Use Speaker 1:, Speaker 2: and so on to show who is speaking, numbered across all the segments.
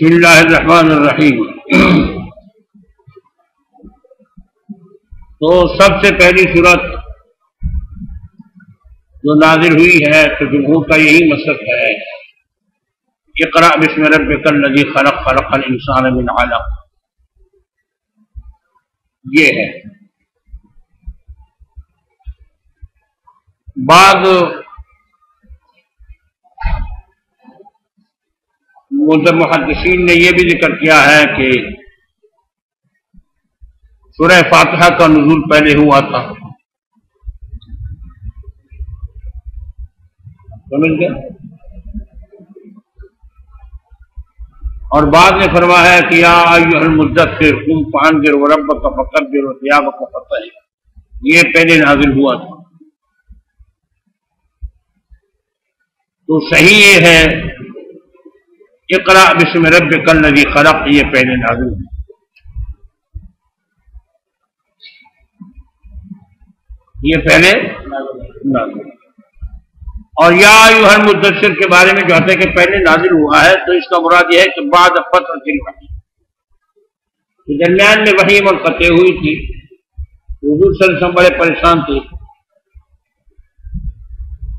Speaker 1: بسم اللہ الرحمن الرحیم۔ تو سب سے پہلی صورت جو نازل ہوئی ہے تو جمہور کا یہی مسلک ہے، اقرأ بسم ربک الذی خلق، خلق الانسان من علق، یہ ہے۔ بعض محدثین نے یہ بھی ذکر کیا ہے کہ سورہ فاتحہ کا نزول پہلے ہوا تھا، سمجھ گئے؟ اور بعد نے فرمایا ہے کہ یا ایھا المدثر قم فانذر وربک فکبر وثیابک فطہر، یہ پہلے نازل ہوا تھا۔ تو صحیح یہ ہے اقرأ بسم ربک الذی خلق، یہ پہلے نازل ہوا، یہ پہلے نازل۔ اور یا ایھا المدثر کے بارے میں جو آتا ہے کہ پہلے نازل ہوا ہے، تو اس کا مراد یہ ہے کہ بعد فترۃ الوحی، درمیان میں وحی منقطع ہوئی تھی، حضور صلی اللہ علیہ وسلم بڑے پریشان تھے،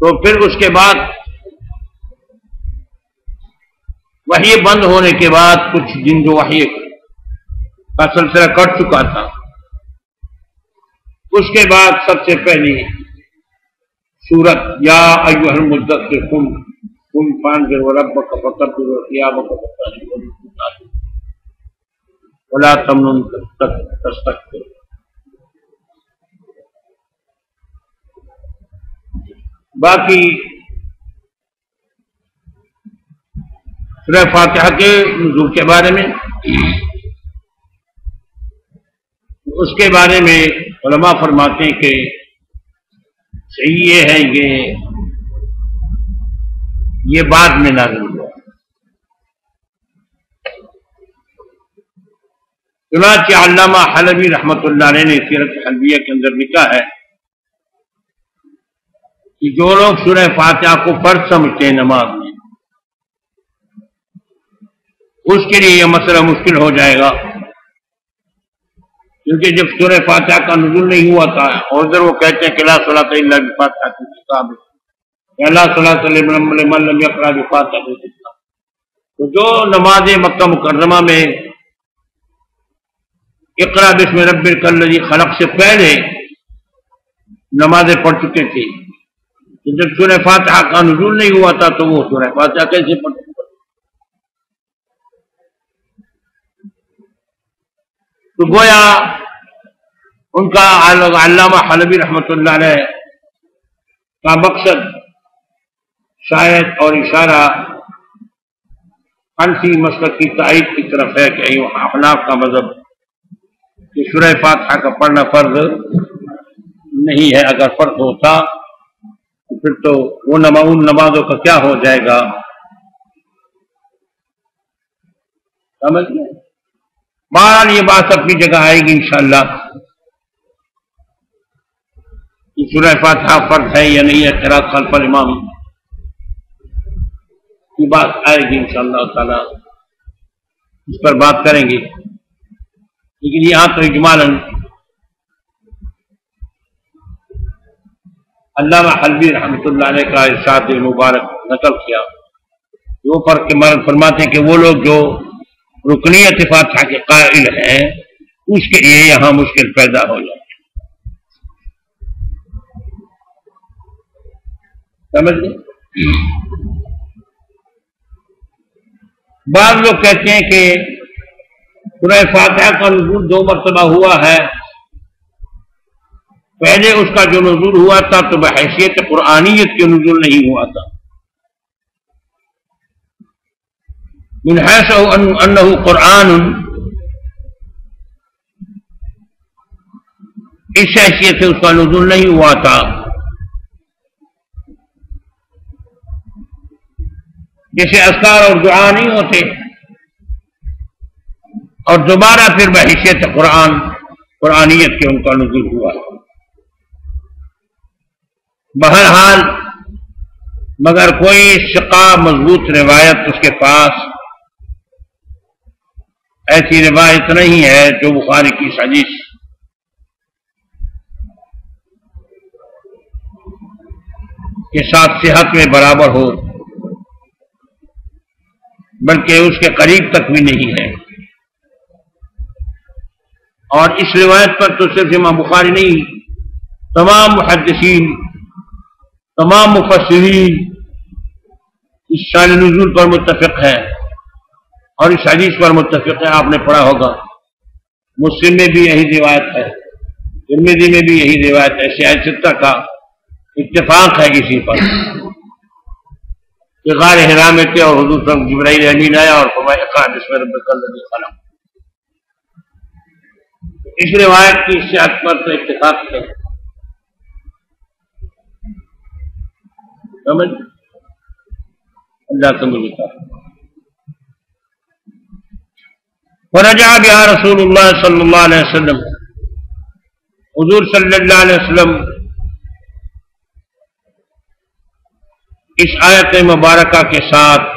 Speaker 1: تو پھر اس کے بعد وحی بند ہونے کے بعد کچھ دن جو وحی کا سلسلہ کٹ چکا تھا، اس کے بعد سب سے پہلی سورت یا ایھا المدثر قم فانذر وربک فکبر وثیابک فطہر ولا تمنن تستکبر۔ باقی سورہ فاتحہ کے نزول کے بارے میں، اس کے بارے میں علماء فرماتے ہیں کہ صحیح یہ ہے یہ بعد میں نازل ہوا۔ چنانچہ علامہ حلبی رحمۃ اللہ علیہ نے سیرت حلبیہ کے اندر لکھا ہے کہ جو لوگ سورہ فاتحہ کو فرض سمجھتے ہیں نماز میں، اس کے لیے یہ مسئلہ مشکل ہو جائے گا، کیونکہ جب سورہ فاتحہ کا نزول نہیں ہوا تھا اور ادھر وہ کہتے ہیں کہ لا صلاۃ الا بفاتحۃ الکتاب، یا لا صلاۃ لمن لم یقرأ بفاتحۃ الکتاب، تو جو نماز مکہ مکرمہ میں اقرأ بسم ربک الذی خلق سے پہلے نمازیں پڑھ چکے تھے، تو جب سورہ فاتحہ کا نزول نہیں ہوا تھا تو وہ سورہ فاتحہ کیسے پڑھ؟ تو گویا ان کا علامہ حلبی رحمۃ اللہ علیہ کا مقصد شاید اور اشارہ حنفی مسلک کی تائید کی طرف ہے کہ احناف کا مذہب کہ سورہ فاتحہ کا پڑھنا فرض نہیں ہے، اگر فرض ہوتا تو پھر تو وہ ان نمازوں کا کیا ہو جائے گا، سمجھ گئے؟ بہرحال یہ بات اپنی جگہ آئے گی انشاءاللہ کہ سورہ فاتحہ فرض ہے یا نہیں ہے، قرأت خلف الامام کی بات آئے گی انشاءاللہ تعالی، اس پر بات کریں گے، لیکن یہاں تو اجمالاً علامہ حلبی رحمۃ اللہ علیہ کا ارشاد مبارک نقل کیا، وہ فرماتے ہیں کہ وہ لوگ جو رکنیت فاتحہ کے قائل ہیں اس کے لیے یہاں مشکل پیدا ہو جائے، سمجھ گئے؟ بعض لوگ کہتے ہیں کہ سورہ فاتحہ کا نزول 2 مرتبہ ہوا ہے، پہلے اس کا جو نزول ہوا تھا تو بحیثیت قرآنیت کے نزول نہیں ہوا تھا، من حیث انہ قرآن، اس حیثیت سے اس کا نزول نہیں ہوا تھا، جیسے اذکار اور دعا نہیں ہوتے، اور دوبارہ پھر بحیثیت قرآنیت کے ان کا نزول ہوا۔ بہرحال مگر کوئی ثقہ مضبوط روایت اس کے پاس ایسی روایت نہیں ہے جو بخاری کی حدیث کے ساتھ صحت میں برابر ہو، بلکہ اس کے قریب تک بھی نہیں ہے۔ اور اس روایت پر تو صرف امام بخاری نہیں، تمام محدثین، تمام مفسرین اس شان نزول پر متفق ہے اور اس حدیث پر متفق ہے۔ آپ نے پڑھا ہوگا مسلم میں بھی یہی روایت ہے، ترمذی میں بھی یہی روایت ہے، شیعہ ستہ کا اتفاق ہے اسی پر کہ غار حرا میں تھے اور حضور صلی اللہ علیہ وسلم جبرائیل امین آیا اور فرمایا اقرأ بسم ربک الذی خلق۔ اس روایت کی صحت پر تو اتفاق ہے، سمجھ اللہ سمجھتا۔ فرجع بها رسول اللہ صلی اللہ علیہ وسلم، حضور صلی اللہ علیہ وسلم اس آیت مبارکہ کے ساتھ،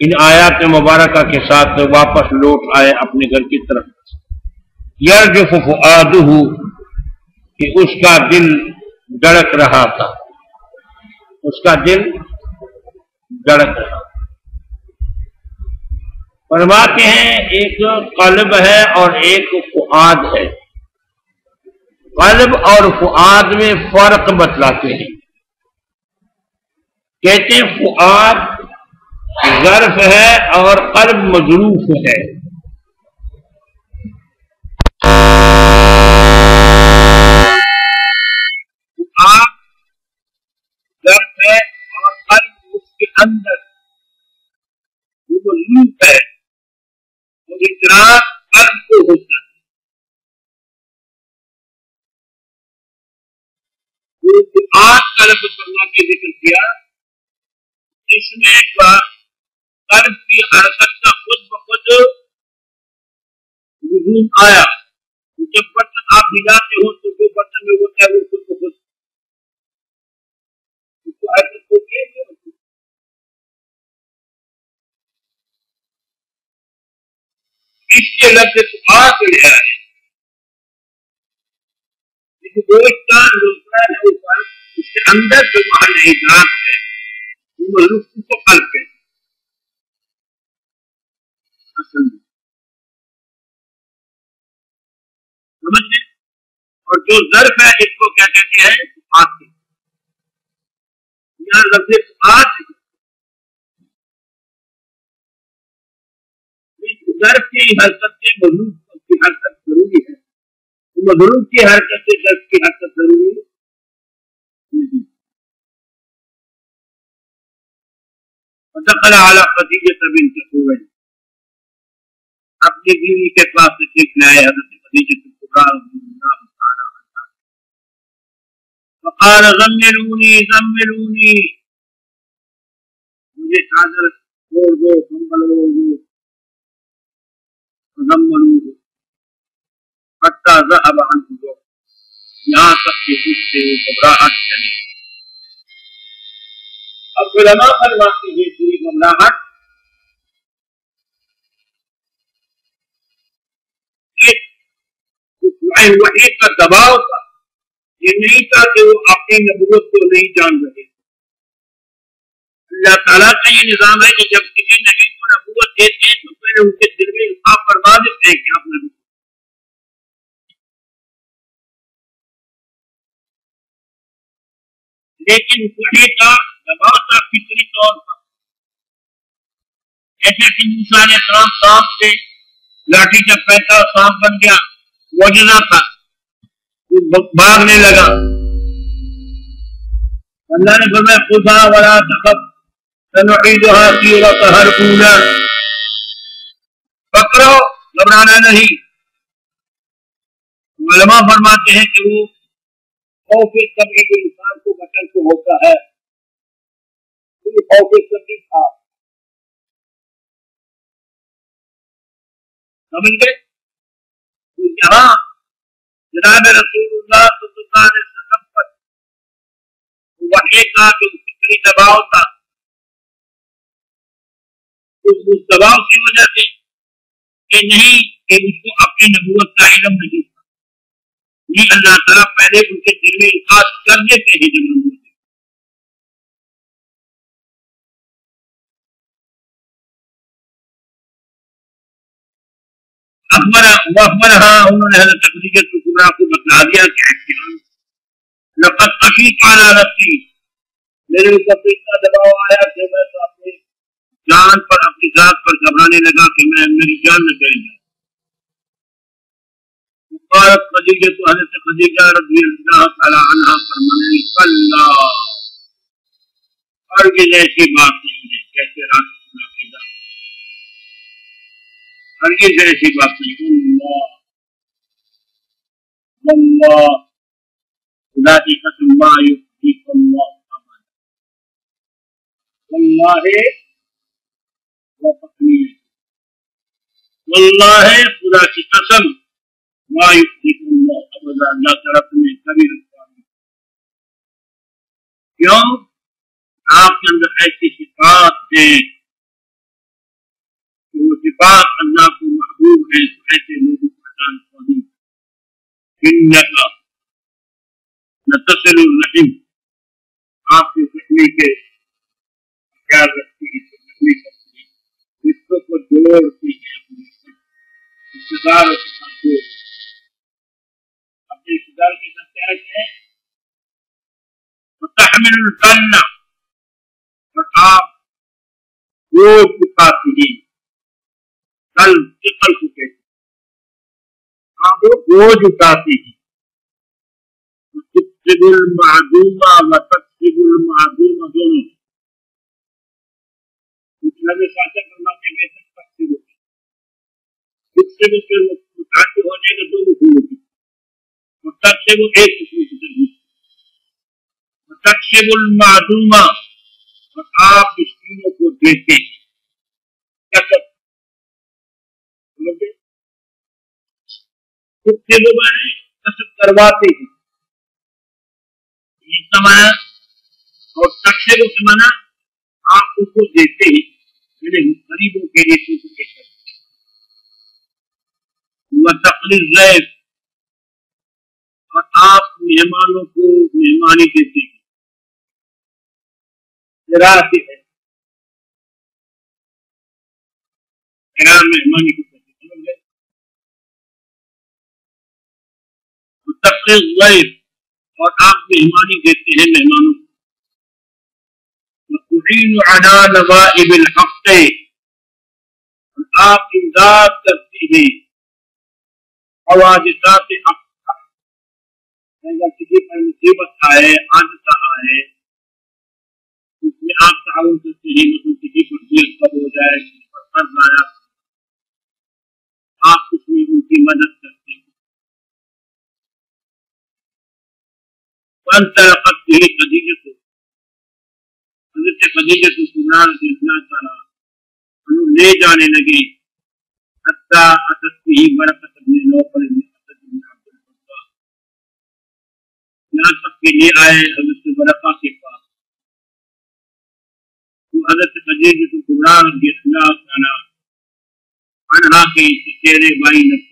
Speaker 1: ان آیات مبارکہ کے ساتھ واپس لوٹ آئے اپنے گھر کی طرف۔ یرجف فؤادہ، کہ اس کا دل دھڑک رہا تھا، اس کا دل دھڑک رہا۔ فرماتے ہیں ایک قلب ہے اور ایک فؤاد ہے، قلب اور فؤاد میں فرق بتلاتے ہیں۔ کہتے ہیں فؤاد ظرف ہے اور قلب مظروف ہے۔ فؤاد ظرف ہے اور قلب اس کے اندر وہ مظروف ہے، اور ادراک قلب کو ہوتا ہے۔ وہ فؤاد قلب کرنا کے ذکر کیا، اس میں قلب کی حرکت کا خود بخود وجود آیا۔ جب برتن آپ ہلاتے ہو تو جو برتن میں ہوتا ہے وہ خود بخود اس کو حرکت ہوتی ہے۔ اس کے لفظ فؤاد لے آئے، لیکن گوشت کا دوسرا ہے اوپر، اس کے اندر جو محل ادراک ہے وہ مظروف کو قلب ہے اصل میں، سمجھے؟ اور جو ظرف ہے اس کو کیا کہتے ہیں؟ فؤاد۔ یہاں لفظ فؤاد ظرف کی حرکت سے مظروف کی حرکت ضروری ہے، مظروف کی حرکت سے ظرف کی حرکت ضروری نہیں۔ دخل على خدیجہ بنت خویلد، اپنی بیوی کے پاس تشریف لائے حضرت خدیجہ کبریٰ رضی اللہ تعالی عنہا، فقال زملونی زملونی، مجھے چادر اوڑھ دو، کمبل اوڑھ دو، زملوه حتی ذهب عنه الوقت، یہاں تک کہ اس سے وہ گھبراہٹ چلی۔ اب علماء فرماتے ہیں کہ یہ گھبراہٹ وحی کا دباؤ تھا، یہ نہیں تھا کہ وہ اپنی نبوت کو نہیں جان رہے۔ اللہ تعالیٰ کا یہ نظام ہے کہ جب کسی نبی کو نبوت دیتے ہیں تو پہلے ان کے دل میں آپ فرما دیتے ہیں کہ آپ نبی، لیکن وحی کا دباؤ تھا فطری طور پر۔ جیسے کہ موسیٰ علیہ السلام سانپ سے لاٹھی جب پہنتا سانپ بن گیا، معجزہ تھا، وہ بھاگنے لگا، اللہ نے فرمایا خذھا ولا تخف سنعیدھا سیرتھا الاولی، پکڑو گھبرانا نہیں۔ علماء فرماتے ہیں کہ وہ خوف طبعی جو انسان کو بچن کو ہوتا ہے، وہ خوف طبعی تھا، سمجھ گئے؟ یہاں جناب رسول اللہ صلی اللہ علیہ وسلم پر وحی کا جو فطری دباؤ تھا، اس دباؤ کی وجہ سے کہ نہیں کہ اس کو اپنی نبوت کا علم نہیں تھا، یہ اللہ تعالیٰ پہلے ان کے دل میں القاء کر دیتے ہیں جب نبوت اخبرها انہوں نے حضرت خدیجہ کبریٰ کو بتلا دیا کہ لقد خشیت علی نفسی، میرے اوپر اتنا دباؤ آیا کہ میں تو اپنی جان پر اپنی ذات پر گھبرانے لگا کہ میں میری جان نہ چلی جائے۔ قالت خدیجہ تو حضرت خدیجہ رضی اللہ تعالی عنہا فرمانے کلا، ہرگز ایسی بات نہیں ہے، کیسے رات ہرگز ایسی بات نہیں، اللہ خدا کی قسم ما یخزیک اللہ ابدا، واللہ واللہ خدا کی قسم ما یخزیک اللہ ابدا، اللہ تعالیٰ تمہیں کبھی رکھتا نہیں۔ کیوں؟ آپ کے اندر ایسی صفات ہیں، وہ صفات اللہ کو محبوب ہے، تو ایسے لوگوں کو پہچان ہوگی۔ انک لتصل الرحم، آپ کی زخمی کے خیال رکھتی ہے، زخمی کرتی ہے، رشتوں کو جوڑتی ہے، رشتے داروں کے ساتھ جوڑ، اپنے رشتے دار کے ساتھ کیا ہے وتحمل الکلہ، اور آپ بوجھ اٹھاتی ہیں، کل ثقل کو کہتے ہیں، آپ وہ بوجھ اٹھاتی ہیں، تکسب المعدومہ و تکسب المعدومہ دونوں، اسلام ساتھ فرماتے ہیں تکسب کے متعدد ہو جائے گا، دو مفعول ہوتی ہے، اور تکسب ایک مفعول ہوتی ہے، تکسب المعدومہ، اور آپ مسکینوں کو دیتے ہیں، کسب تکسب مانے کسب کرواتے ہیں، یہ سمانا، اور تکسب کے مانا آپ اس کو دیتے ہیں، میرے غریبوں کے لیے چیزوں کے ساتھ تقریر ضیف، اور آپ مہمانوں کو مہمانی دیتے ہیں، راضی ہے مہمانی کو کہتے ہیں، تقریر ضیف، اور آپ مہمانی دیتے ہیں مہمانوں کو، تعین علی نوائب الحق، آپ امداد کرتی ہیں حوادثات حق، اگر کسی پر مصیبت آئے، حادثہ آئے، اس میں آپ تعاون کرتے ہیں، مطلب کسی پر دیر کب ہو جائے، کسی پر قرض آیا، آپ اس میں ان کی مدد کرتے ہیں۔ فانطلقت به خدیجہ، حضرت خدیجہ کبریٰ رضی اللہ تعالیٰ عنہ لے جانے لگے، حتی اتت به ورقۃ بن نوفل بن اسد بن عبد العزیز، یہاں تک کہ لے آئے حضرت ورقہ کے پاس، تو حضرت خدیجہ کبریٰ رضی اللہ تعالیٰ عنہا کے چچیرے بھائی نفس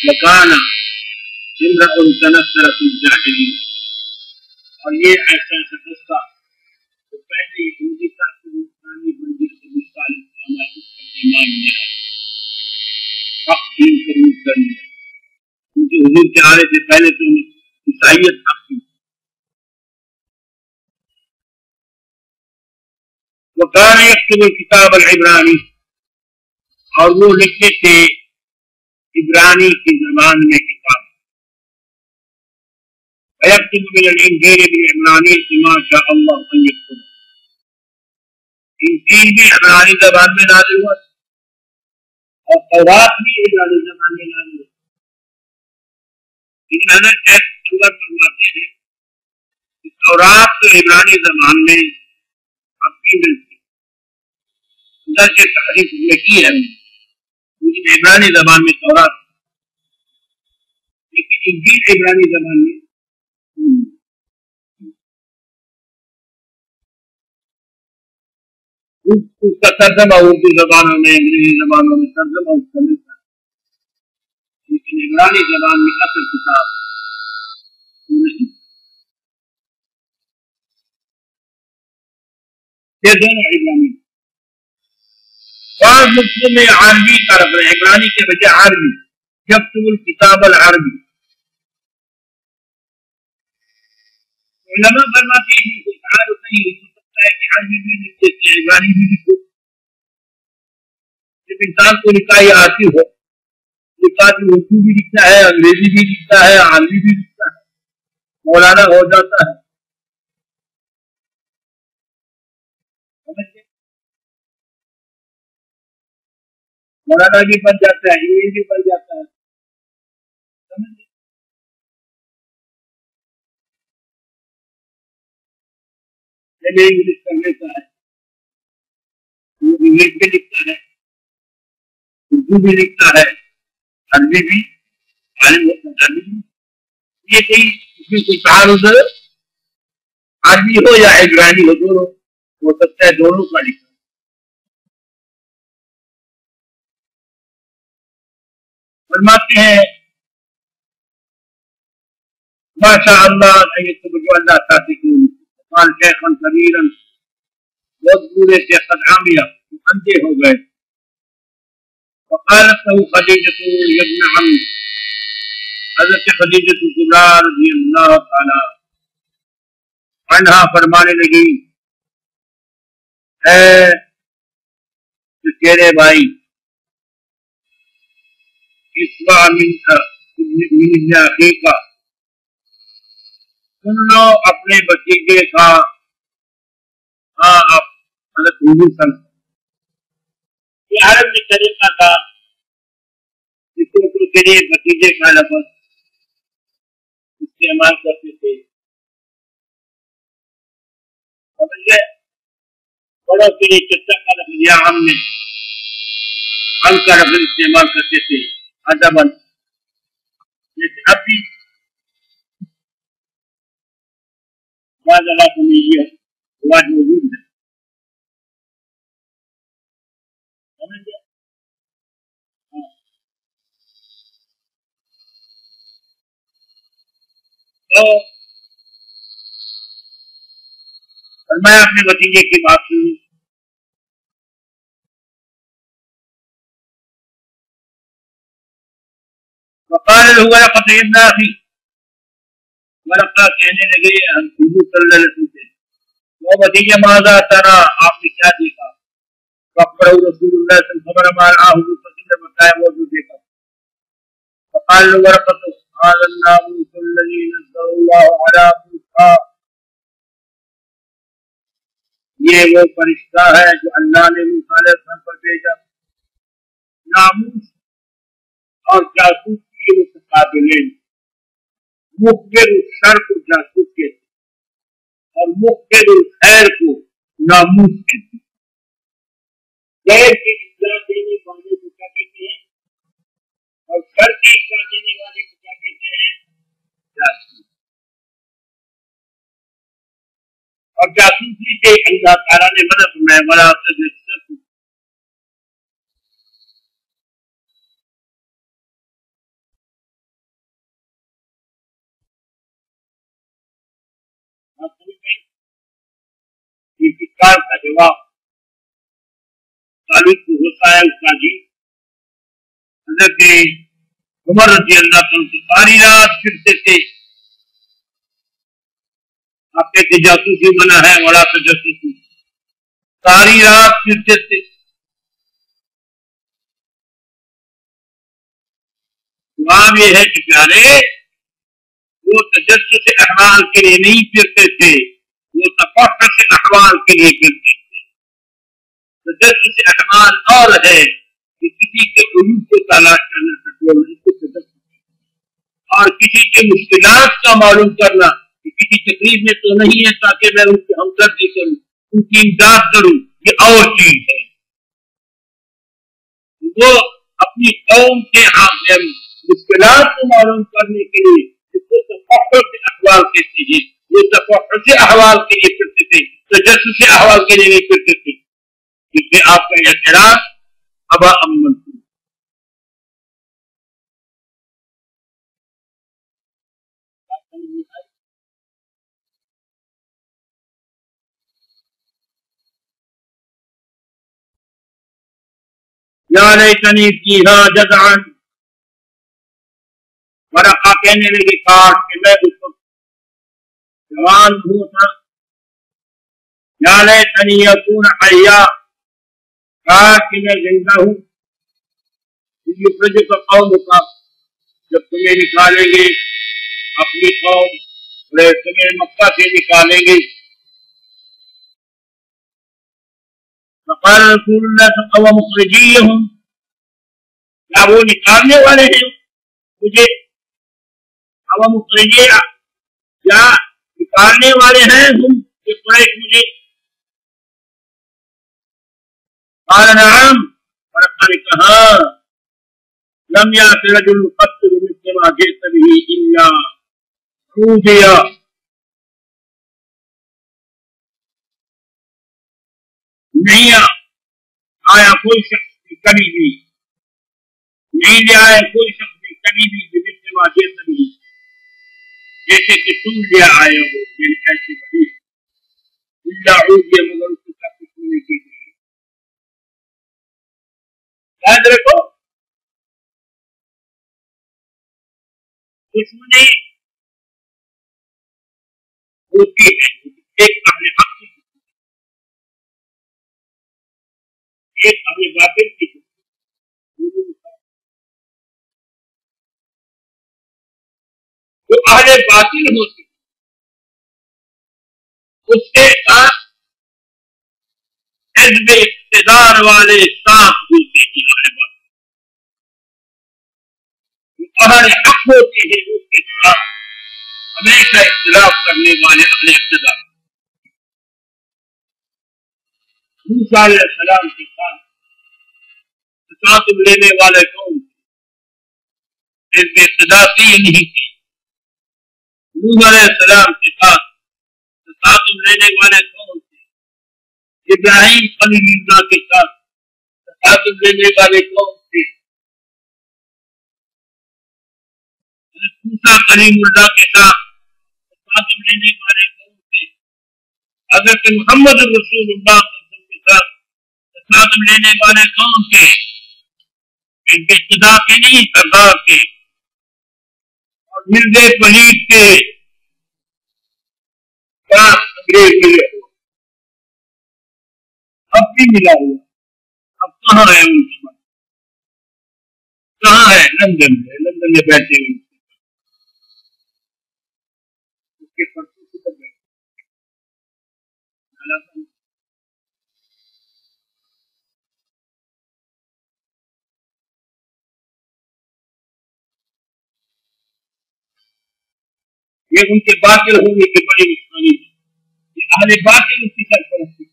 Speaker 1: وکانا امرأ تنصر فی الجاہلیہ، اور یہ ایسا شخص تھا تو پہلے یہودی کا سلطانی بندی سے مثال ہمارے ایمان لیا، حق دین قبول کر لیا، کیونکہ حضور کے آنے سے پہلے تو عیسائیت حق تھی۔ وکان یکتب الکتاب العبرانی، اور وہ لکھتے تھے عبرانی کی زبان میں کتاب، ويكتب من الانجيل بالعبراني ما شاء الله ان يكتب، انجیل بھی عبرانی زبان میں نازل ہوا اور تورات بھی عبرانی زبان میں نازل ہوا، لیکن حضرت شیخ اللہ فرماتے ہیں کہ تورات تو عبرانی زبان میں اب بھی ملتی، اندر سے تحریف میں کی ہے، لیکن عبرانی زبان میں تورات، لیکن انجیل عبرانی زبان میں اس کا ترجمہ اردو زبانوں میں، انگریزی زبانوں میں ترجمہ اس کا ملتا ہے، لیکن عبرانی زبان میں اصل کتاب نہیں۔ یہ دونوں عبرانی، بعض نسخوں میں عربی کا رکھ رہے ہیں، عبرانی کے بجائے عربی، یکتب الکتاب العربی۔ علماء فرماتے ہیں کہ تعارف نہیں ہو سکتا ہے کہ عربی بھی لکھتے تھے عبرانی بھی لکھتے، جب انسان کو لکھائی آتی ہو، لکھا بھی اردو بھی لکھتا ہے، انگریزی بھی لکھتا ہے، عربی بھی لکھتا ہے، مولانا ہو جاتا ہے، مولانا بھی بن جاتا ہے، انگریزی بھی بن جاتا ہے، انگلش کر لیتا ہے، انگلش بھی لکھتا ہے، اردو بھی لکھتا ہے، عربی بھی عالم ہوتا ہے۔ یہ کوئی اس میں کوئی تعارض عربی ہو یا عبرانی ہو، دونوں ہو سکتا ہے، دونوں کا لکھا۔ فرماتے ہیں ماشاء اللہ جو اللہ چاہتے کہ قال شیخا کبیرا، بہت بوڑھے سے قد عامیہ، اندھے ہو گئے، وقالت له خدیجہ ابن عم، حضرت خدیجہ کبریٰ رضی اللہ تعالی عنہا فرمانے لگی، اے تیرے بھائی، اسمع من ابن اخیک، سن لو اپنے بتیجے کا، ہاں آپ حضرت حضور صلی اللہ علیہ وسلم، یہ عرب میں طریقہ تھا جس کے لیے بتیجے کا لفظ استعمال کرتے تھے، بڑوں کے لیے چچا کا لفظ یا ہم نے ہم کا لفظ استعمال کرتے تھے ادباً، جیسے اب بھی بعض علاقوں میں یہ رواج موجود ہے۔ تو میں اپنے بتیجے کی بات سنوں، وقال له ورقة ابن اخي، ورقہ کہنے لگے ہم حضور صلی اللہ علیہ وسلم سے، وہ بتیجے ماذا ترى، آپ نے کیا دیکھا؟ فقرأ رسول اللہ صلی اللہ علیہ وسلم خبر ہمارا حضور صلی اللہ علیہ وسلم بتایا وہ جو دیکھا، فقال له ورقة هذا الناموس الذي نزل الله على موسى، یہ وہ فرشتہ ہے جو اللہ نے موسیٰ علیہ السلام پر بھیجا۔ ناموس اور جاسوس کے متقابلین، مخبر الشر کو جاسوس کہتے ہیں اور مخبر الخیر کو ناموس کہتے ہیں۔ خیر کی اطلاع دینے والے کو کیا کہتے ہیں اور شر کی اطلاع دینے والے کو کیا کہتے ہیں؟ جاسوس۔ اور جاسوسی سے اللہ تعالیٰ نے منع فرمایا ولا تجسسوا، انتقال کا جواب طالب کو ہوتا ہے اس کا جی، حضرت عمر رضی اللہ عنہ ساری رات پھرتے تھے، آپ کہتے جاسوسی منع ہے ولا تجسسوا، ساری رات پھرتے تھے۔ جواب یہ ہے کہ پیارے وہ تجسس احوال کے لیے نہیں پھرتے تھے، وہ تفحص احوال کے لیے پھرتے تھے۔ تجسس احوال اور ہے کہ کسی کے عیوب کو تلاش کرنا ٹٹولنا، اس کو تجسس، اور کسی کے مشکلات کا معلوم کرنا کہ کسی تکلیف میں تو نہیں ہے تاکہ میں ان کی ہمدردی کروں، ان کی امداد کروں، یہ اور چیز ہے۔ وہ اپنی قوم کے مشکلات کو معلوم کرنے کے لیے اس کو تفحص احوال کہتے ہیں، وہ تفحص احوال کے لیے پھرتے تھے، تجسس احوال کے لیے نہیں پھرتے تھے۔ جس سے آپ کا اعتراض ابا امن یا لیتنی فیہا جزعا ورقہ کہنے لگی کاٹ کہ میں اس وقت جوان ہوں تھا یا لیتنی یکون حیا کاٹ کہ میں زندہ ہوں یخرجک قومک جب تمہیں نکالیں گے اپنی قوم تمہیں مکہ سے نکالیں گے فقال رسول اللہ صلی اللہ علیہ وسلم مخرجیہم کیا وہ نکالنے والے ہیں مجھے اب مخرجی کیا نکالنے والے ہیں ہم یہ قریش مجھے قال نعم ورقہ نے کہا لم یأت رجل قط بمثل ما جئت به الا عودی نہیں آیا کوئی شخص کبھی بھی نہیں لے آئے کوئی شخص کبھی بھی بمثل ما جئت به جیسے کہ تم لے آئے ہو یعنی ایسی بڑی الا عودی مگر اس کا کچھ نہیں کی یاد رکھو دشمنی ہوتی ہے ایک اپنے حق کی ایک اپنے باطل کی جو اہل باطل ہوتی اس کے ساتھ حزب اقتدار والے ساتھ ہوتے ہیں اہل حق ہوتے ہیں اس کے ساتھ ہمیشہ اختلاف کرنے والے اپنے اقتدار موسیٰ علیہ السلام کے ساتھ تصادم لینے والے کون حزب اقتدار کی نہیں تھی نوح علیہ السلام کے ساتھ تصادم لینے والے کون تھے ابراہیم خلیل اللہ کے ساتھ تصادم لینے والے کون تھے موسیٰ کلیم اللہ کے ساتھ تصادم لینے والے کون تھے حضرت محمد رسول اللہ کے ساتھ تصادم لینے والے کون تھے حزب اقتدار کے نہیں سردار کے اور مرزے پلیت کے انگریز ملے ہو اب بھی ملا ہوا اب کہاں ہے ان کے بعد کہاں ہے لندن میں بیٹھے ہوئے اس کے پرسوں سے بیٹھے یہ ان کے باطل ہونے کی بڑی نشانی ہے یہ اہل باطل اس کی سرپرستی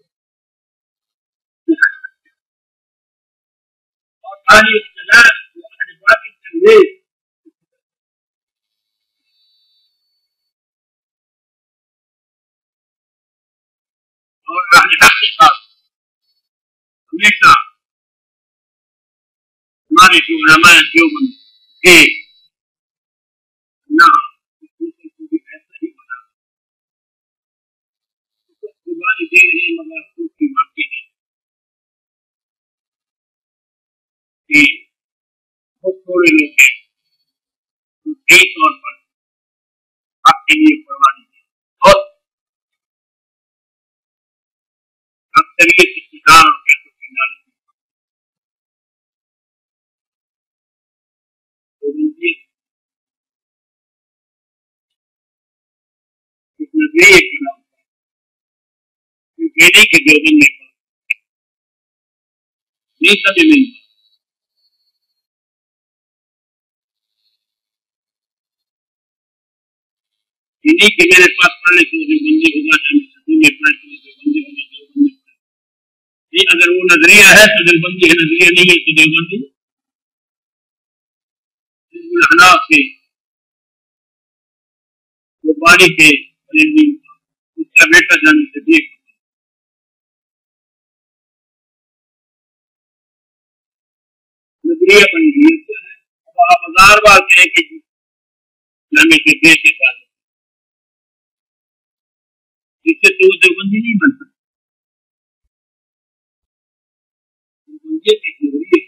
Speaker 1: اور اہل اقتدار اہل باطل انگریز اور اہل حق کے ساتھ ہمیشہ ہمارے جو علماء دیوبند کے نہ دے رہے مگر خود کی معافی ہے کہ بہت تھوڑے لوگ ہیں جو صحیح طور پر آپ کے لیے قربانی ہے اور اکثریت اقتدار اور پیسوں کی نال اس نظریے کے نام یہ نہیں کہ دیوبند نے نہیں سمجھ نہیں یہ نہیں کہ میرے پاس پڑھنے سے دیوبندی ہوگا میں پڑھنے سے دیوبندی ہوگا دیوبندی نہیں اگر وہ نظریہ ہے تو دیوبندی ہے نظریہ نہیں ہے تو دیوبندی احناف سے وہ بانی سے اس کا بیٹا جانے سے دیکھ نظریہ بن گئی ہے. اب آپ ہزار بار کہیں کہ اسلامی کے دیش کے پاس اس سے تو دیوبندی نہیں بن سکتا. نظریے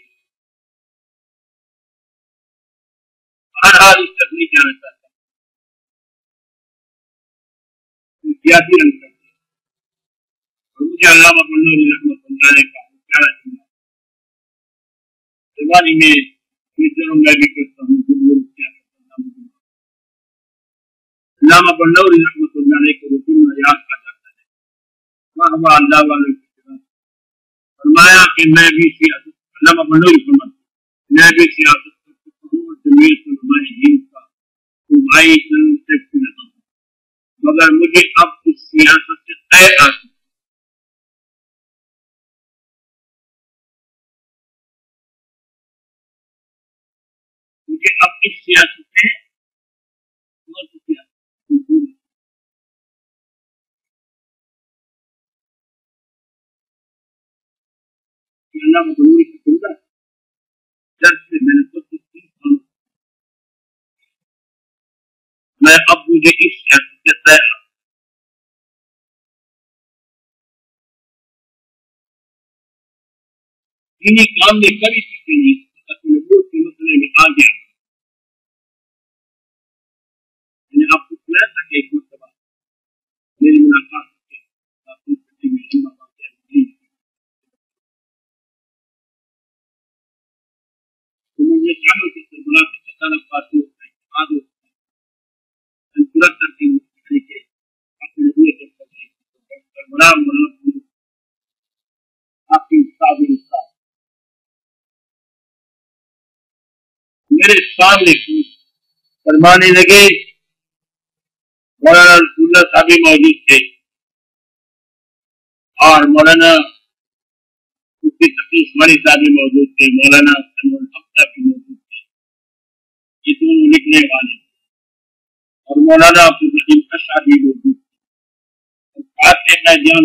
Speaker 1: ہر حال اس تک نہیں جانا چاہتا. سیاسی رنگ کرتے اور مجھے علامہ بنوری رحمۃ اللہ علیہ کا پیارا چنا زبانی میں ٹویٹروں میں بھی کرتا ہوں. علامہ بنوری رحمۃ اللہ علیہ کو رسول میں یاد آ جاتا ہے. وہاں اللہ والے فرمایا کہ میں بھی سیاست علامہ بنوری فرمایا میں بھی سیاست مگر مجھے اب اس سیاست سے طے آتی مجھے اب اس سیاست سے اللہ مغلوری کی سنتا جب سے میں نے خود میں اب مجھے اس سیاست سے طے انہیں کام نے کبھی سیکھے نہیں اپنے نبوت کے مسئلے میں آ گیا. میں نے آپ کو سنایا تھا کہ ایک مرتبہ میری ملاقات مجھے شامل کی سربراہ کے اچانک پاتے ہوتا ہے ترقی کے اپنے سربراہ آپ کی میرے سامنے فرمانے لگے. مولانا رسول اللہ صاحب بھی موجود تھے اور مولانا مفتی تقی عثمانی صاحب بھی موجود تھے. مولانا صاحب بھی موجود تھے. یہ دونوں لکھنے والے اور مولانا عبدالرحیم اشعری بھی موجود تھے.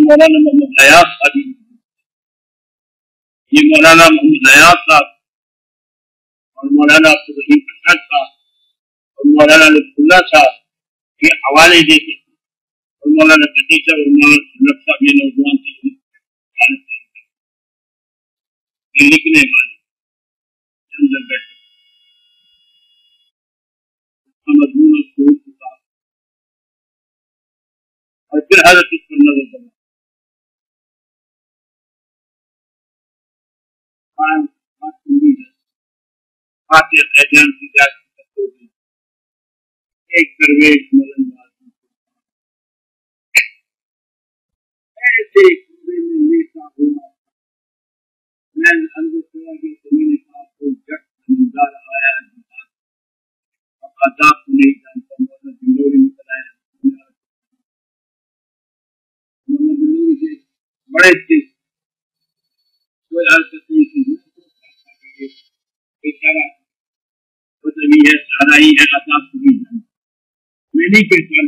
Speaker 1: مولانا محمد ریاض صاحب بھی موجود تھے. یہ مولانا محمد ریاض صاحب اور مولانا عبدالرحیم اشعری صاحب اور مولانا لطف اللہ صاحب کے حوالے دیتے اور مولانا تقی صاحب اور مولانا صاحب یہ نوجوان تھے یہ لکھنے والے اندر بیٹھے مضمون اور پھر حضرت اس پر نظر کرنا ایجان کی ایک درویش ملنگ ایسے میں لیتا ہوا میں اندر چلا گیا تو میں نے کہا کوئی جٹ زمیندار آیا ہے آداب کو نہیں جانتا. مولانا بنوری نے بتایا مولانا بنوری سے بڑے تھے کوئی حرکت نہیں کی بیچارہ پتہ نہیں ہے سارا ہی ہے آداب کو نہیں جانتا. میں نہیں پہچان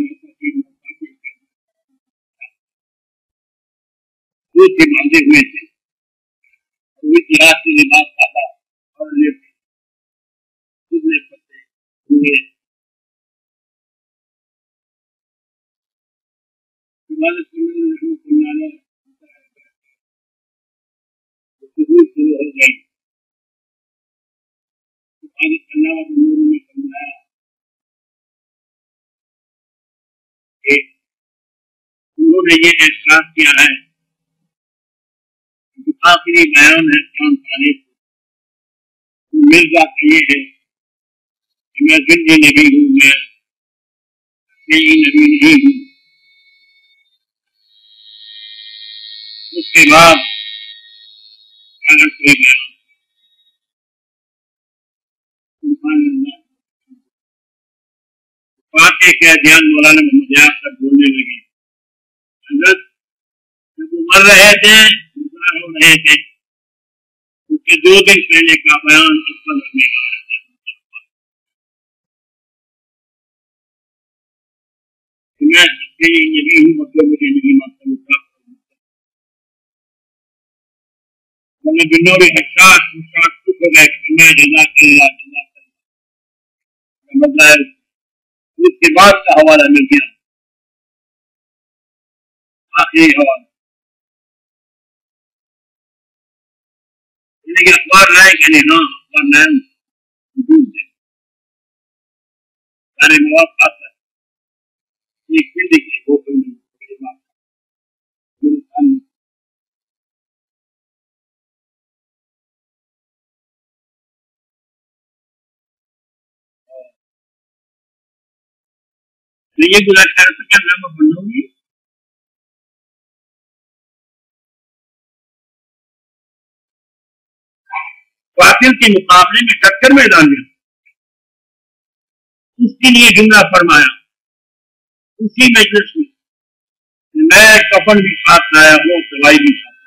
Speaker 1: سے باندھے ہوئے تھے اتہاس کے لباس کھاتا اور ہوئے شروع ہو گئی. انہوں نے یہ احساس کیا ہے آخری بیان ہے خان خانے مرزا کا یہ ہے کہ میں زندگی نبی ہوں میں نئی نبی نہیں ہوں. اس کے بعد فاتح کے دھیان مولانا محمد یاس تک بولنے لگے. حضرت جب وہ مر رہے تھے ہو رہے تھے اس کے 2 دن پہلے کا بیان اکبر میں آیا تھا میں نبی ہوں مطلب مجھے نہیں مانتا. میں بنوری حساس ہو گئے کہ میں جزاک اللہ جزاک اللہ مطلب ہے اس کے بعد کا حوالہ مل گیا آخری حوالہ لیکن اخبار لائے کہ نہیں ہاں اخبار لائے موجود ہے سارے مواد آتا ہے ایک پنڈی کی ہوٹل میں یہ گزارش کر رہے تھے کہ میں بنوں گی باطل کے مقابلے میں ٹکر میدان میں اس کے لیے جملہ فرمایا اسی مجلس میں کفن بھی ساتھ لایا ہوں دوائی بھی ساتھ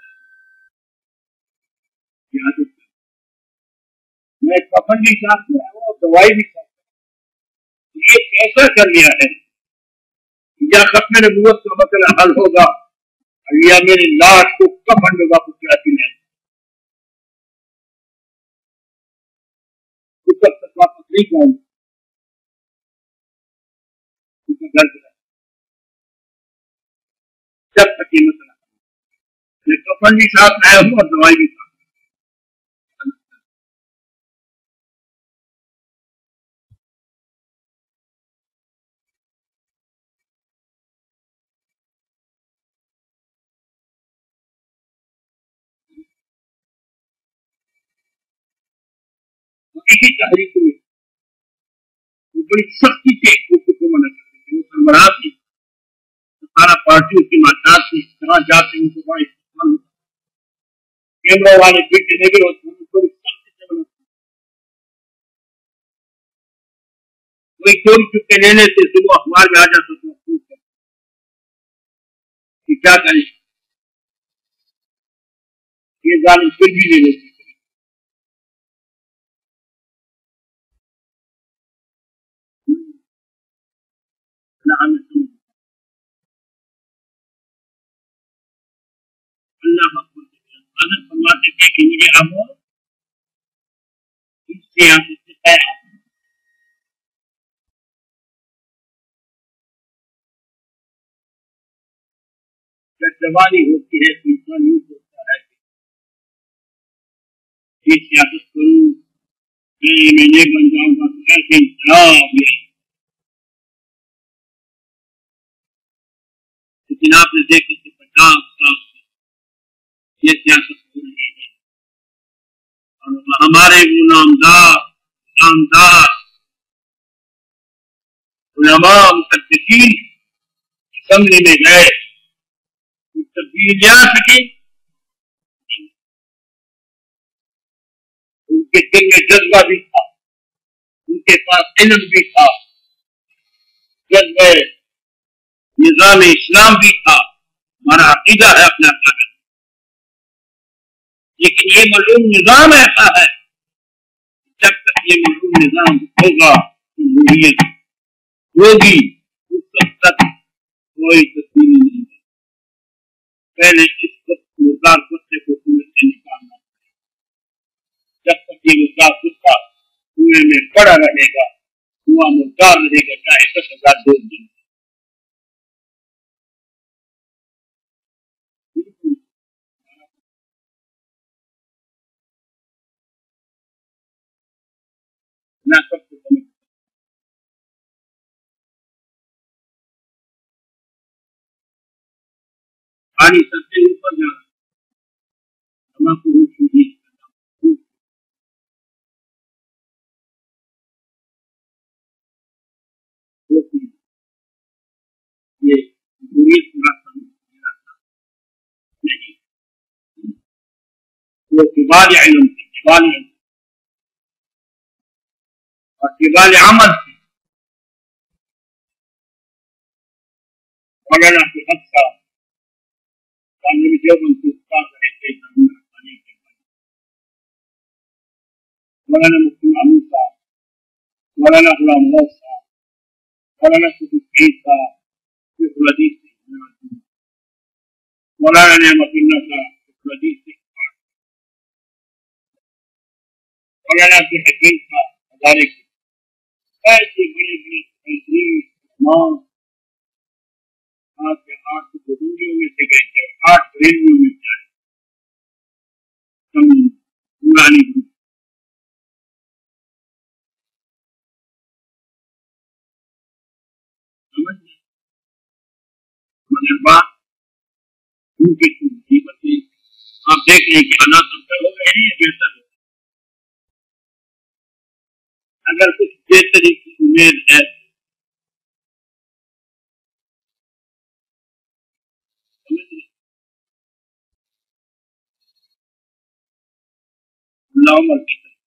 Speaker 1: لایا میں کفن بھی ساتھ لایا ہوں دوائی بھی ساتھ لایا یہ کیسا کر لیا ہے یا ختم نبوت کا مسئلہ حل ہوگا یا میری لاش کو کفن میں واپس لاتی ہے اس وقت تک واپس نہیں پاؤں جب تک یہ مسئلہ میں کفن بھی ساتھ لایا ہوں اور دوائی بھی ساتھ اسی تحریک میں بڑی سختی سے کو منع کرتے ہیں وہ سربراہ تھی سارا پارٹی اس کے ماتحت سے کہاں جاتے ہیں ان کو بڑا استعمال ہوتا کیمرہ والے بیٹے لگے ہوتے ہیں بڑی سختی سے منع کرتے کوئی چوری چکے لینے سے صبح اخبار میں آ جاتا تو افسوس کرتے کہ کیا کریں یہ ظالم پھر بھی لے لیتے اللہ اگر فرماتے تھے کہ مجھے اب اس سیاست سے ہے جب جوانی ہوتی ہے تو انسان یوں سوچتا ہے کہ یہ سیاست کروں میں یہ بن جاؤں گا تو ایسے انقلاب لیکن آپ نے دیکھا کہ 50 سال یہ سیاست ہو رہی ہے اور ہمارے وہ نامدار علماء محدثین اسمبلی میں گئے تبدیلی لے آ سکے ان کے دل میں جذبہ بھی تھا ان کے پاس علم بھی تھا جذبہ نظام اسلام بھی تھا ہمارا عقیدہ ہے اپنا عقیدہ لیکن یہ معلوم نظام ایسا ہے جب تک یہ معلوم نظام ہوگا جمہوریت ہوگی اس وقت تک کوئی تبدیلی نہیں ہے پہلے اس وقت مردار کتے کو کنویں سے نکالنا جب تک یہ مردار کتا کنویں میں پڑا رہے گا کنواں مردار رہے گا چاہے 10,000 لوگ دیں نہ سب کو سمجھ پانی سب سے اوپر جا رہا ہم کو روشنی یہ جمہوریت کا راستہ نہیں وہ کبال علم تھی کبال علم اور کبال عمل تھی مولانا کے حد کا کامیابی دیوبند کے استاد رہے تھے مولانا مفتی محمود صاحب مولانا غلام محمد صاحب مولانا شفیع سعید صاحب شیخ الحدیث مولانا نعمت اللہ صاحب شیخ الحدیث مولانا عبد الحکیم کا ہزارے کی ایسے بڑے بڑے بہترین امام آج کے 8 بزرگیوں میں سے گئے تھے، 8 بریلویوں میں سے آئے پرانی گروپ سمجھ گئے، مگر بات ان کی مصیبتیں آپ دیکھ لیں کہ حالات بہتر ہو گئے ہیں یا بہتر ہو گئے؟ اگر کچھ بہتری کی امید ہے اللہ عمر کی طرف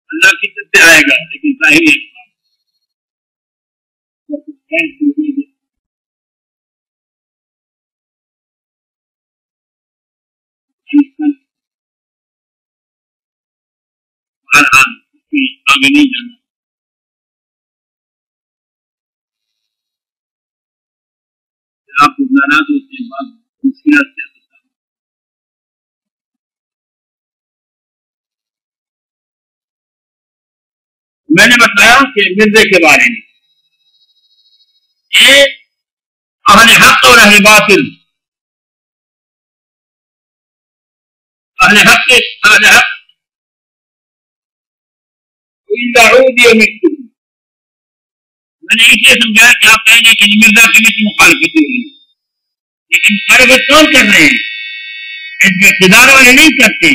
Speaker 1: اللہ کی طرف سے آئے گا، لیکن ظاہری آگے نہیں جانا۔ آپ ناراض ہوتے ہیں بات مشکلات سے میں نے بتایا کہ مرزے کے بارے میں یہ اہل حق اور اہل باطل، اہل حق میں نے اسے سمجھایا کہ آپ کہیں گے کہ مرزا کی بھی مخالفت ہو رہی ہے، لیکن مخالفت کون کر رہے ہیں؟ حزب اقتدار والے نہیں کرتے،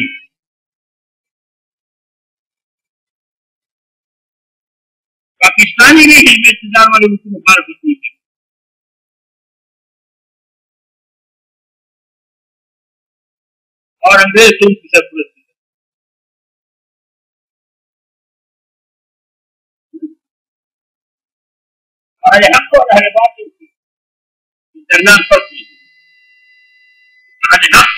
Speaker 1: پاکستانی بھی حزب اقتدار والے اس کی مخالفت نہیں کرتے، اور انگریز تو اس کی سرپرستی کرتے۔ اہل حق اور اہل باطل کی درمیان فرق نہیں، اہل حق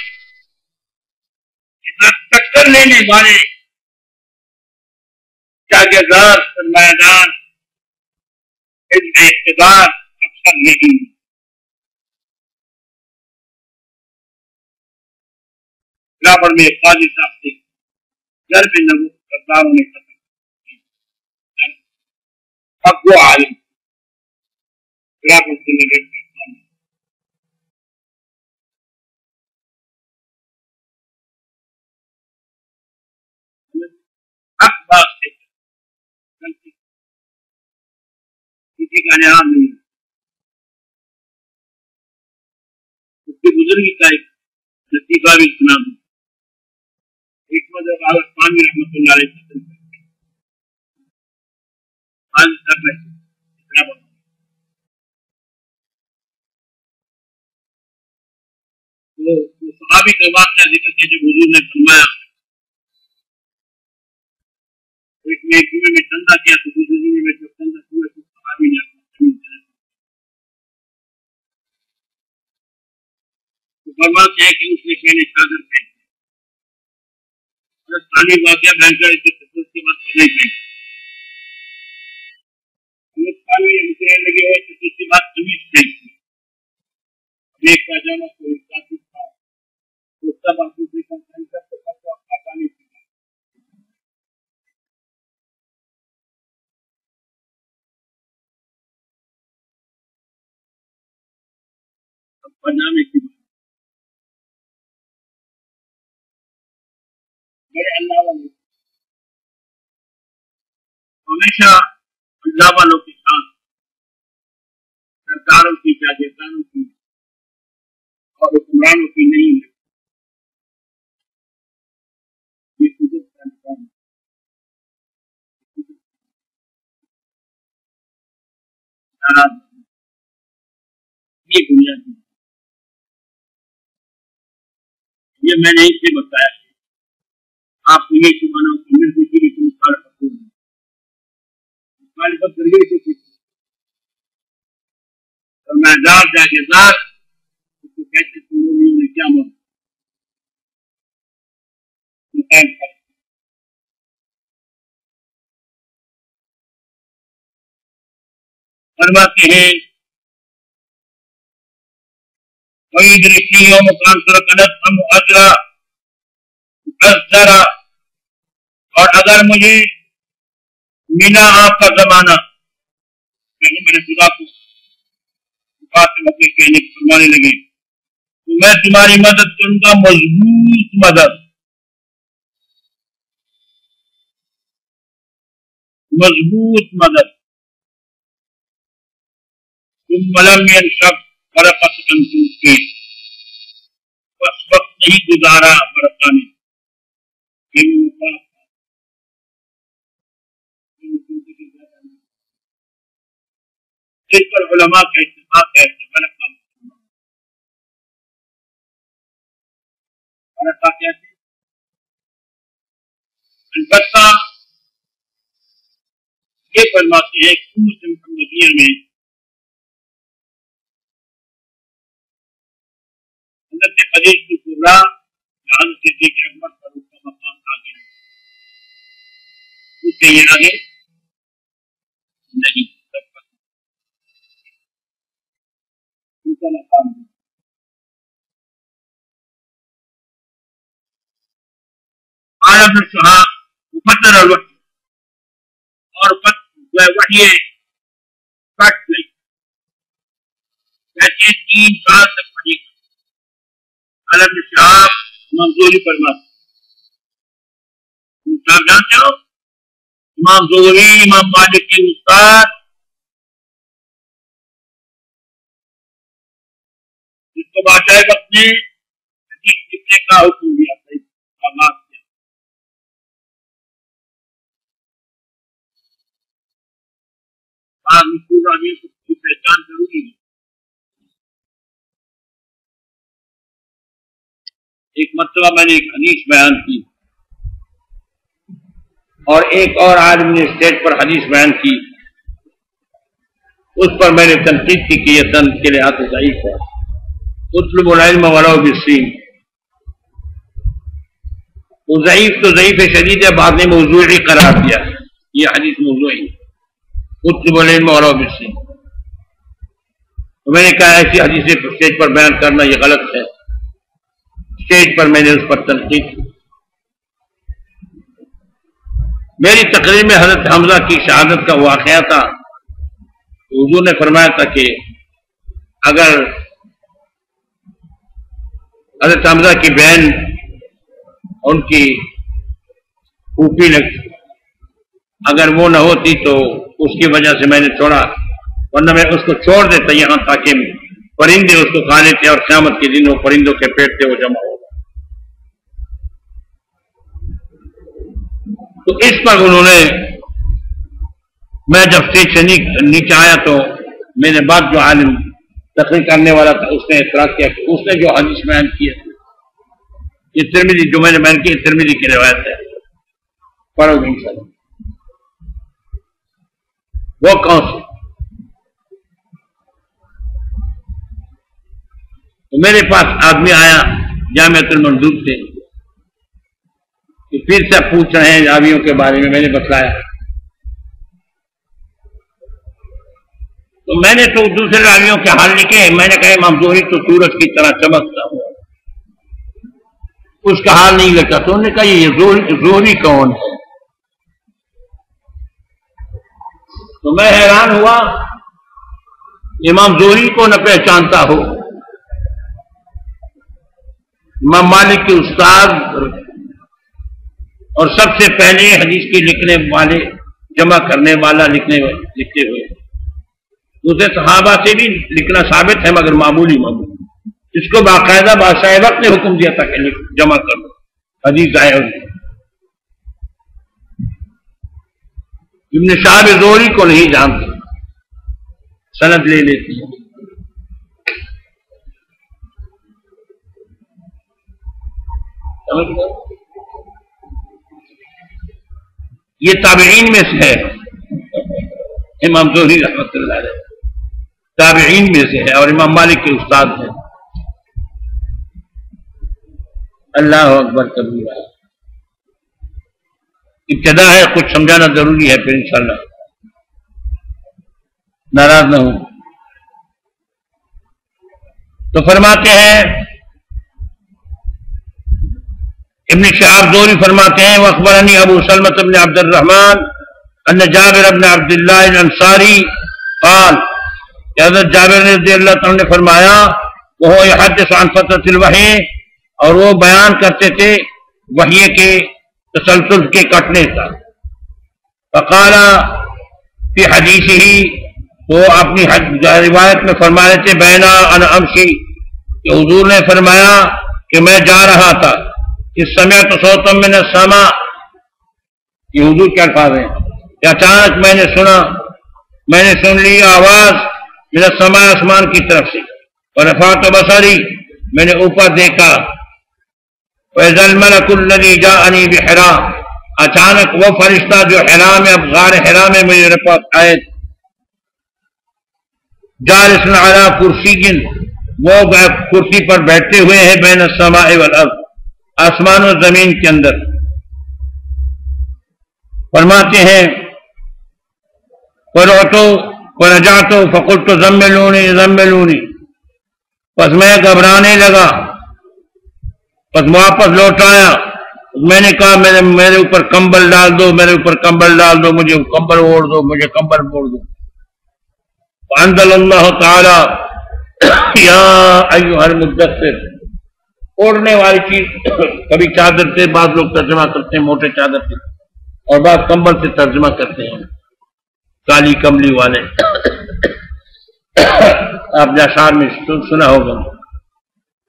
Speaker 1: ٹکر لینے والے جاگیردار سرمایہ دار حزب اقتدار اکثر نہیں، برابر میں قاضی صاحب سے گھر میں نبوت کرداروں نے ختم اب وہ عالم برابر سے لگے حق بات سے کسی کا نام نہیں، اس کی بزرگی کا ایک لطیفہ بھی سنا دوں۔ ایک مذہب حضرت خانوی رحمۃ اللہ علیہ وسلم وہ صحابی کا واقعہ ذکر کیا جب حضور نے فرمایا ایک نے کنویں میں چندہ کیا تو دوسرے کنویں میں جب چندہ ہوئے تو صحابی نے فرماتے ہیں کہ اس نے پہلے چادر پہنی، ثانی واقعہ بینکر اس کے بعد نہیں پہنی، لگے ہوئے تو اس کے بعد قمیض پہنی، ایک پاجامہ کو ایک کافی تھا تو سب آپ دوسرے کا بینکر تو سب کو آسانی تھی پاجامے کی میرے اللہ والے ہمیشہ اللہ والوں کے ساتھ سرکاروں کی جاگیرداروں کی اور حکمرانوں کی نہیں ہے، یہ قدرت کا نظام ہے، یہ دنیا کی یہ میں نے اس سے بتایا آپ کو یہ چمانا مرزے کی بھی مخالفت ہو رہی مخالفت کر گئی تو سرمایہ جاگیردار اس کو کہتے سنگونیوں نے کیا مت فرماتے ہیں وَإِدْرِكِي يَوْمَ كَانَ سُرَقَنَتْ أَمْ أَجْرَى ذرا، اور اگر مجھے ملا آپ کا زمانہ، میرے خدا کو کہنے فرمانے لگے تو میں تمہاری مدد کروں گا، مضبوط مدد، مضبوط مدد. تم لم ينشب برکت انتم کے، بس وقت نہیں گزارا برکہ نے. اس پر علماء کا اتفاق ہے کہ برکہ کہتے ہیں. البتہ یہ فرماتے ہیں کہ امت محمدیہ میں حضرت خدیجہ کبریٰ حضرت صدیق اکبر پر اس کا مقام آگے اس سے یہ آگے نہیں ان کا مقام. عالم الشہاب مفطر الوقت اور وحی کٹ گئی، کہتے 3 سال تک وحی عالم الشہاب منظوری فرماتے. آپ جانتے ہو امام زہری امام مالک کے استاد، جس کو بادشاہ وقت نے حدیث لکھنے کا حکم دیا تھا، آغاز کیا. بعض مشہور راویوں کی پہچان ضروری ہے. ایک مرتبہ میں نے ایک حدیث بیان کی اور ایک اور عالم نے اسٹیج پر حدیث بیان کی، اس پر میں نے تنقید کی کہ یہ سند کے لحاظ سے ضعیف ہے. اطلب العلم ولو بالسین، وہ ضعیف تو ضعیف شدید ہے، بعد نے موضوعی قرار دیا ہے. یہ حدیث موضوعی ہے. اطلب العلم ولو بالسین، تو میں نے کہا ایسی حدیثیں اسٹیج پر بیان کرنا یہ غلط ہے. اسٹیج پر میں نے اس پر تنقید کی. میری تقریر میں حضرت حمزہ کی شہادت کا واقعہ تھا. حضور نے فرمایا تھا کہ اگر حضرت حمزہ کی بہن ان کی پھوپھی اگر وہ نہ ہوتی تو اس کی وجہ سے میں نے چھوڑا، ورنہ میں اس کو چھوڑ دیتا یہاں تاکہ پرندے اس کو کھا لیتے اور قیامت کے دن وہ پرندوں کے پیٹ سے وہ جمع ہوگا. تو اس پر انہوں نے، میں جب اسٹیج سے نیچے آیا تو میرے بعد جو عالم تقریر کرنے والا تھا اس نے اعتراض کیا کہ اس نے جو حدیث بیان کی ہے یہ ترمذی، جو میں نے بیان کی ترمذی کی روایت ہے، پڑھو گے انشاءاللہ. وہ کون سی؟ تو میرے پاس آدمی آیا جامعۃ المندوب سے کہ پھر سے پوچھ رہے ہیں راویوں کے بارے میں. میں نے بتلایا تو میں نے تو دوسرے راویوں کے حال لکھے. میں نے کہا امام زہری تو سورج کی طرح چمکتا ہوا، اس کا حال نہیں لکھا. تو انہوں نے کہا یہ زہری کون ہے؟ تو میں حیران ہوا، امام زہری کو نہ پہچانتا ہو، امام مالک کے استاد اور سب سے پہلے حدیث کی لکھنے والے، جمع کرنے والا، لکھتے ہوئے دوسرے صحابہ سے بھی لکھنا ثابت ہے مگر معمولی جس کو باقاعدہ بادشاہ وقت نے حکم دیا تھا کہ جمع کر دو حدیث ضائع ہو گئی. ابن شہاب زہری کو نہیں جانتے، سند لے لیتی ہے. یہ تابعین میں سے ہے، امام زہری رحمۃ اللہ علیہ تابعین میں سے ہے اور امام مالک کے استاد ہیں. اللہ اکبر کبیرہ. ابتدا ہے، کچھ سمجھانا ضروری ہے، پھر انشاءاللہ ناراض نہ ہوں. تو فرماتے ہیں ابن شہاب زہری فرماتے ہیں واخبرنی ابو سلمۃ بن عبد الرحمن ان جابر بن عبد اللہ الانصاری قال کہ حضرت جابر رضی اللہ تعالیٰ نے فرمایا وہ یحدث عن فترۃ الوحی، اور وہ بیان کرتے تھے وحی کے تسلسل کے کٹنے کا. فقال فی حدیثہ، وہ اپنی روایت میں فرما رہے تھے بینا انا امشی، کہ حضور نے فرمایا کہ میں جا رہا تھا، اس سمعت صوتا من السماء، یہ حضور کے الفاظ ہیں کہ اچانک میں نے سن لی آواز من السماء، آسمان کی طرف سے، ورفعت بصری، میں نے اوپر دیکھا، وإذا الملك الذي جاءني بحراء، اچانک وہ فرشتہ جو حرا میں، اب غار حرا میں میرے پاس آئے، جالس علی کرسی، وہ کرسی پر بیٹھے ہوئے ہیں، بین السماء والارض، آسمان و زمین کے اندر. فرماتے ہیں فرجعت فقلت زملونی زملونی، پس میں گھبرانے لگا، پس واپس لوٹ آیا، میں نے کہا میرے اوپر کمبل ڈال دو، میرے اوپر کمبل ڈال دو، مجھے کمبل اوڑھ دو، مجھے کمبل اوڑھ دو. فانزل اللہ تعالی یا ایھا المدثر، اوڑھنے والی چیز کبھی چادر سے، بعض لوگ ترجمہ کرتے ہیں موٹے چادر سے، اور بعض کمبل سے ترجمہ کرتے ہیں، کالی کملی والے. آپ نے اشعار میں سنا ہوگا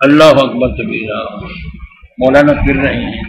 Speaker 1: اللہ اکبر کبیرہ. مولانا پھر رہے ہیں